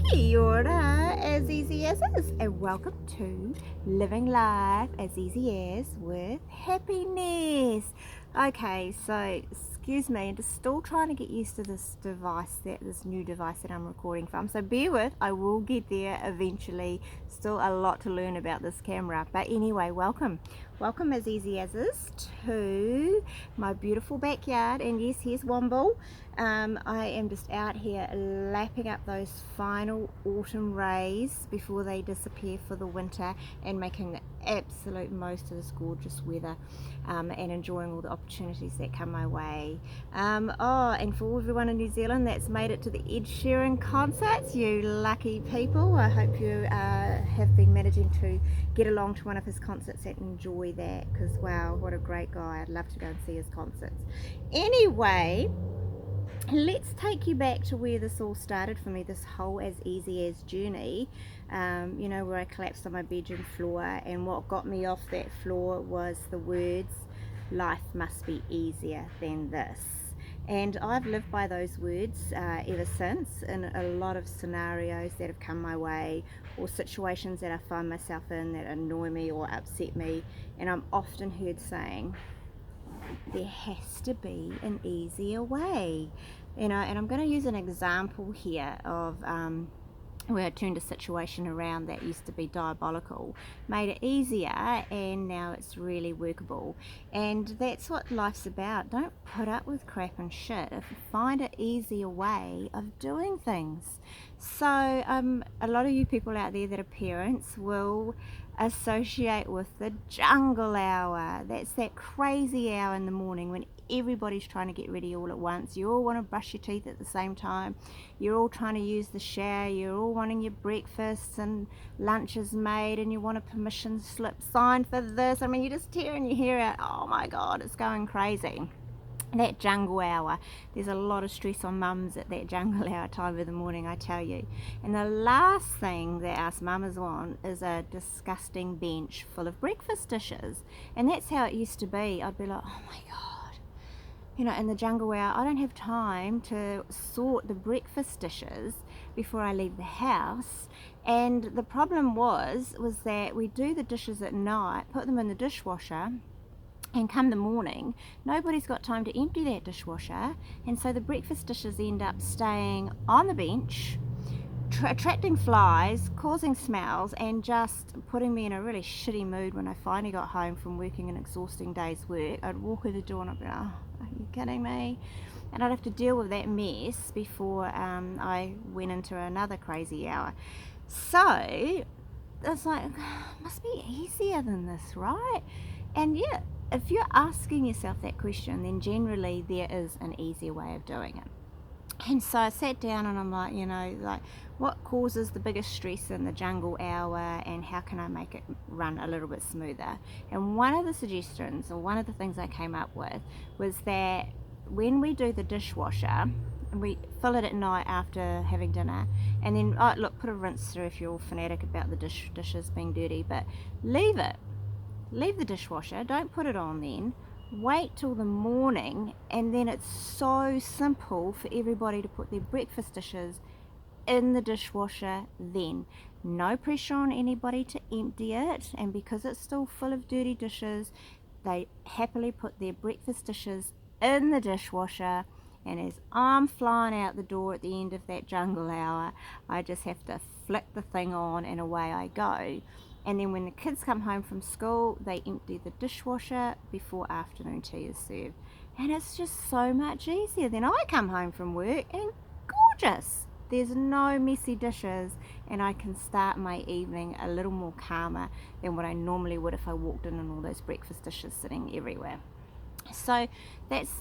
Kia ora, as easy as is, and welcome to Living Life as Easy As with Happiness. Okay, so excuse me, I'm just still trying to get used to this new device that I'm recording from. So bear with, I will get there eventually. Still a lot to learn about this camera, but anyway, welcome as easy as is to my beautiful backyard. And yes, here's Womble. I am just out here lapping up those final autumn rays before they disappear for the winter, and making the absolute most of this gorgeous weather, and enjoying all the opportunities that come my way. And for everyone in New Zealand that's made it to the Ed Sheeran concerts, you lucky people, I hope you have been managing to get along to one of his concerts and enjoy that, because wow, what a great guy. I'd love to go and see his concerts. Anyway, let's take you back to where this all started for me, this whole as easy as journey, where I collapsed on my bedroom floor, and what got me off that floor was the words, life must be easier than this. And I've lived by those words ever since, in a lot of scenarios that have come my way, or situations that I find myself in that annoy me or upset me, and I'm often heard saying, there has to be an easier way, and I'm going to use an example here of where I turned a situation around that used to be diabolical, made it easier, and now it's really workable. And that's what life's about. Don't put up with crap and shit if you find an easier way of doing things. So a lot of you people out there that are parents will associate with the jungle hour. That's that crazy hour in the morning when everybody's trying to get ready all at once. You all want to brush your teeth at the same time. You're all trying to use the shower. You're all wanting your breakfasts and lunches made, and you want a permission slip signed for this. I mean, you're just tearing your hair out. Oh my God, it's going crazy. That jungle hour, there's a lot of stress on mums at that jungle hour time of the morning, I tell you. And the last thing that us mamas want is a disgusting bench full of breakfast dishes. And that's how it used to be. I'd be like, oh my God, in the jungle hour, I don't have time to sort the breakfast dishes before I leave the house. And the problem was that we do the dishes at night, put them in the dishwasher, and come the morning, nobody's got time to empty that dishwasher, and so the breakfast dishes end up staying on the bench, attracting flies, causing smells, and just putting me in a really shitty mood. When I finally got home from working an exhausting day's work, I'd walk through the door and I'd be like, oh, are you kidding me? And I'd have to deal with that mess before I went into another crazy hour. So it's like, must be easier than this, right? And yeah, if you're asking yourself that question, then generally there is an easier way of doing it. And so I sat down and I'm like, what causes the biggest stress in the jungle hour, and how can I make it run a little bit smoother? And one of the suggestions, or one of the things I came up with, was that when we do the dishwasher, and we fill it at night after having dinner, and then, put a rinse through if you're all fanatic about the dishes being dirty, but leave the dishwasher, don't put it on then, wait till the morning, and then it's so simple for everybody to put their breakfast dishes in the dishwasher then. No pressure on anybody to empty it, and because it's still full of dirty dishes, they happily put their breakfast dishes in the dishwasher, and as I'm flying out the door at the end of that jungle hour, I just have to flick the thing on and away I go. And then when the kids come home from school, they empty the dishwasher before afternoon tea is served. And it's just so much easier. Then I come home from work and gorgeous. There's no messy dishes, and I can start my evening a little more calmer than what I normally would if I walked in and all those breakfast dishes sitting everywhere. So that's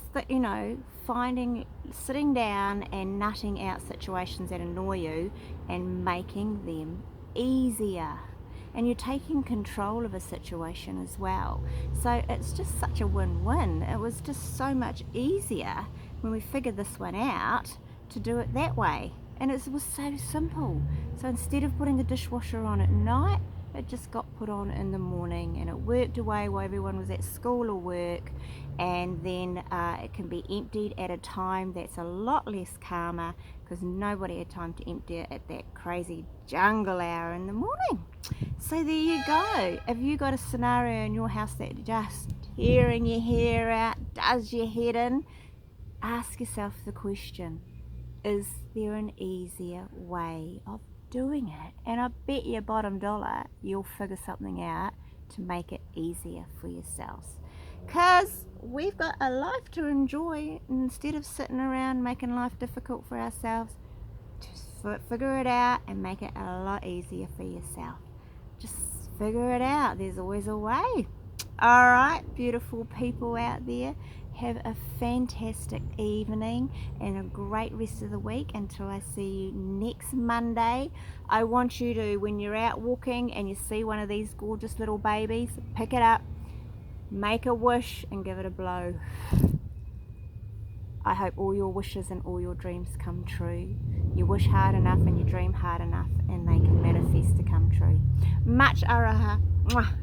sitting down and nutting out situations that annoy you and making them easier. And you're taking control of a situation as well. So it's just such a win-win. It was just so much easier when we figured this one out to do it that way. And it was so simple. So instead of putting the dishwasher on at night, it just got put on in the morning, and it worked away while everyone was at school or work, and then it can be emptied at a time that's a lot less calmer, because nobody had time to empty it at that crazy jungle hour in the morning. So there you go. If you got a scenario in your house that just tearing your hair out, does your head in, ask yourself the question, is there an easier way of doing it? And I bet you bottom dollar you'll figure something out to make it easier for yourselves, because we've got a life to enjoy. Instead of sitting around making life difficult for ourselves, just figure it out and make it a lot easier for yourself. Just figure it out. There's always a way. All right, beautiful people out there, have a fantastic evening and a great rest of the week until I see you next Monday. I want you to, when you're out walking and you see one of these gorgeous little babies, pick it up, make a wish and give it a blow. I hope all your wishes and all your dreams come true. You wish hard enough and you dream hard enough, and they can manifest to come true. Much Aroha. Mwah.